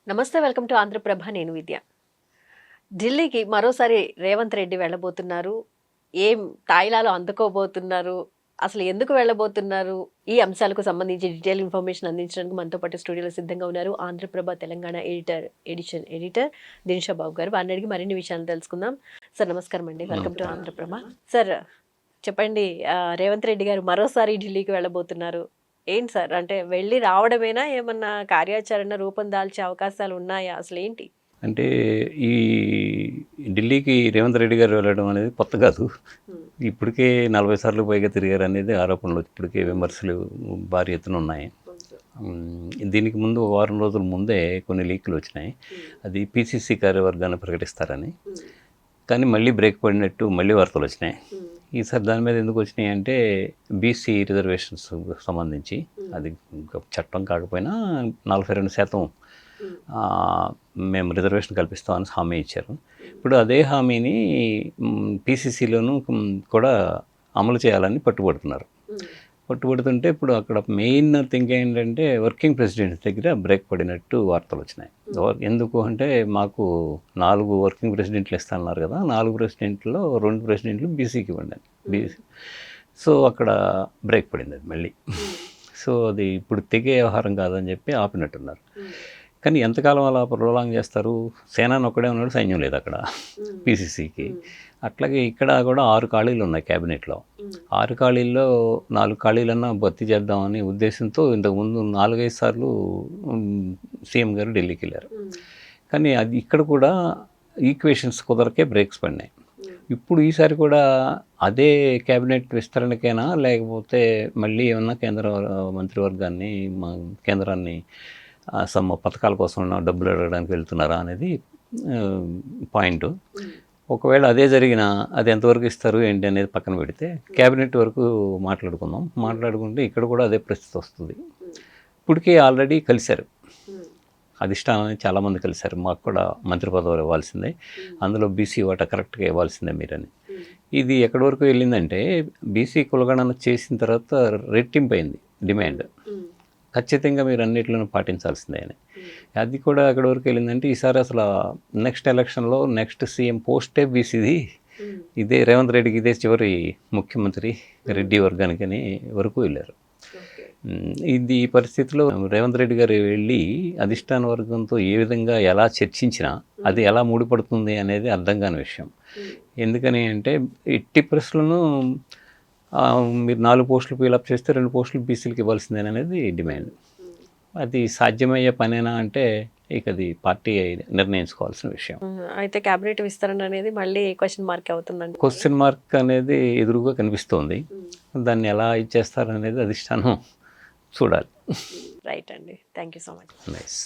నమస్తే, welcome to Andhraprabha. నేను విద్య. ఢిల్లీకి మరోసారి రేవంత్ రెడ్డి వెళ్ళబోతున్నారు. ఏం తాయిలాలు అందుకోబోతున్నారు? అసలు ఎందుకు వెళ్ళబోతున్నారు? ఈ అంశాలకు సంబంధించి డీటెయిల్ ఇన్ఫర్మేషన్ అందించడానికి మనతో పాటు స్టూడియోలో సిద్ధంగా ఉన్నారు ఆంధ్రప్రభ తెలంగాణ ఎడిటర్ దినిషా బాబు గారు. వారిని అడిగి మరిన్ని విషయాలు తెలుసుకుందాం. సార్ నమస్కారం అండి, వెల్కమ్ టు ఆంధ్రప్రభ. సార్ చెప్పండి, రేవంత్ రెడ్డి గారు మరోసారి ఢిల్లీకి వెళ్ళబోతున్నారు. ఏంటి సార్, అంటే వెళ్ళి రావడమేనా, ఏమన్నా కార్యాచరణ రూపం దాల్చే అవకాశాలు ఉన్నాయా, అసలు ఏంటి? అంటే ఈ ఢిల్లీకి రేవంత్ రెడ్డి గారు వెళ్ళడం అనేది కొత్త కాదు. ఇప్పటికే 40 సార్లు పైగా తిరిగారు అనేది ఆరోపణలు, ఇప్పటికే విమర్శలు భారీ ఎత్తున ఉన్నాయి. దీనికి ముందు వారం రోజుల ముందే కొన్ని లీకులు వచ్చినాయి. అది పిసిసి కార్యవర్గాన్ని ప్రకటిస్తారని, కానీ మళ్ళీ బ్రేక్ పడినట్టు మళ్ళీ వార్తలు వచ్చినాయి. ఈసారి దాని మీద ఎందుకు వచ్చినాయి అంటే బీసీ రిజర్వేషన్స్ సంబంధించి, అది చట్టం కాకపోయినా 42% మేము రిజర్వేషన్ కల్పిస్తామని హామీ ఇచ్చారు. ఇప్పుడు అదే హామీని పీసీసీలోనూ కూడా అమలు చేయాలని పట్టుబడుతుంటే ఇప్పుడు అక్కడ మెయిన్ థింక్ ఏంటంటే వర్కింగ్ ప్రెసిడెంట్ దగ్గర బ్రేక్ పడినట్టు వార్తలు వచ్చినాయి. ఎందుకు అంటే మాకు 4 వర్కింగ్ ప్రెసిడెంట్లు ఇస్తాన్నారు కదా, 4 ప్రెసిడెంట్లో 2 ప్రెసిడెంట్లు బీసీకి ఇవ్వండి బీసీ. సో అక్కడ బ్రేక్ పడింది అది మళ్ళీ. సో అది ఇప్పుడు తెగే వ్యవహారం కాదని చెప్పి ఆపినట్టున్నారు. కానీ ఎంతకాలం అలా ప్రొలాంగ్ చేస్తారు? సేనాని ఒక్కడే ఉన్నాడు, సైన్యం లేదు అక్కడ పీసీసీకి. అట్లాగే ఇక్కడ కూడా 6 ఖాళీలు ఉన్నాయి క్యాబినెట్లో. 6 ఖాళీల్లో 4 ఖాళీలన్నా భర్తీ చేద్దామనే ఉద్దేశంతో ఇంతకుముందు 4-5 సార్లు సీఎం గారు ఢిల్లీకి వెళ్ళారు. కానీ అది ఇక్కడ కూడా ఈక్వేషన్స్ కుదరకే బ్రేక్స్ పడినాయి. ఇప్పుడు ఈసారి కూడా అదే క్యాబినెట్ విస్తరణకైనా, లేకపోతే మళ్ళీ ఏమన్నా కేంద్ర మంత్రివర్గాన్ని కేంద్రాన్ని పథకాల కోసం డబ్బులు అడగడానికి వెళ్తున్నారా అనేది పాయింట్. ఒకవేళ అదే జరిగినా అది ఎంతవరకు ఇస్తారు ఏంటి అనేది పక్కన పెడితే క్యాబినెట్ వరకు మాట్లాడుకుంటే ఇక్కడ కూడా అదే పరిస్థితి వస్తుంది. ఇప్పటికే ఆల్రెడీ కలిశారు, అధిష్టానాన్ని చాలామంది కలిశారు. మాకు కూడా మంత్రి పదవులు ఇవ్వాల్సిందే, అందులో బీసీ వాటా కరెక్ట్గా ఇవ్వాల్సిందే మీరని. ఇది ఎక్కడి వరకు వెళ్ళిందంటే బీసీ కులగణన చేసిన తర్వాత రెట్టింపు అయింది డిమాండ్. ఖచ్చితంగా మీరు అన్నిట్లను పాటించాల్సిందే అని. అది కూడా ఎక్కడి వరకు వెళ్ళిందంటే ఈసారి అసలు నెక్స్ట్ ఎలక్షన్లో నెక్స్ట్ సీఎం పోస్టే బీసీది, ఇదే రేవంత్ రెడ్డికి ఇదే చివరి ముఖ్యమంత్రి రెడ్డి వర్గానికని వరకు వెళ్ళారు. ఇది ఈ పరిస్థితిలో రేవంత్ రెడ్డి గారు వెళ్ళి అధిష్టాన వర్గంతో ఏ విధంగా ఎలా చర్చించినా అది ఎలా ముడిపడుతుంది అనేది అర్థం కాని విషయం. ఎందుకని అంటే ఎట్టి పరిస్థితులను మీరు 4 పోస్టులు ఫిలప్ చేస్తే 2 పోస్టులు బీసీలకు ఇవ్వాల్సిందేననేది డిమాండ్. అది సాధ్యమయ్యే పనేనా అంటే ఇక అది పార్టీ నిర్ణయించుకోవాల్సిన విషయం. అయితే క్యాబినెట్ విస్తరణ అనేది మళ్ళీ క్వశ్చన్ మార్క్ అవుతుందండి. క్వశ్చన్ మార్క్ అనేది ఎదురుగా కనిపిస్తోంది. దాన్ని ఎలా ఇచ్చేస్తారనేది అధిష్టానం చూడాలి. రైట్ అండి, thank you so much. Nice.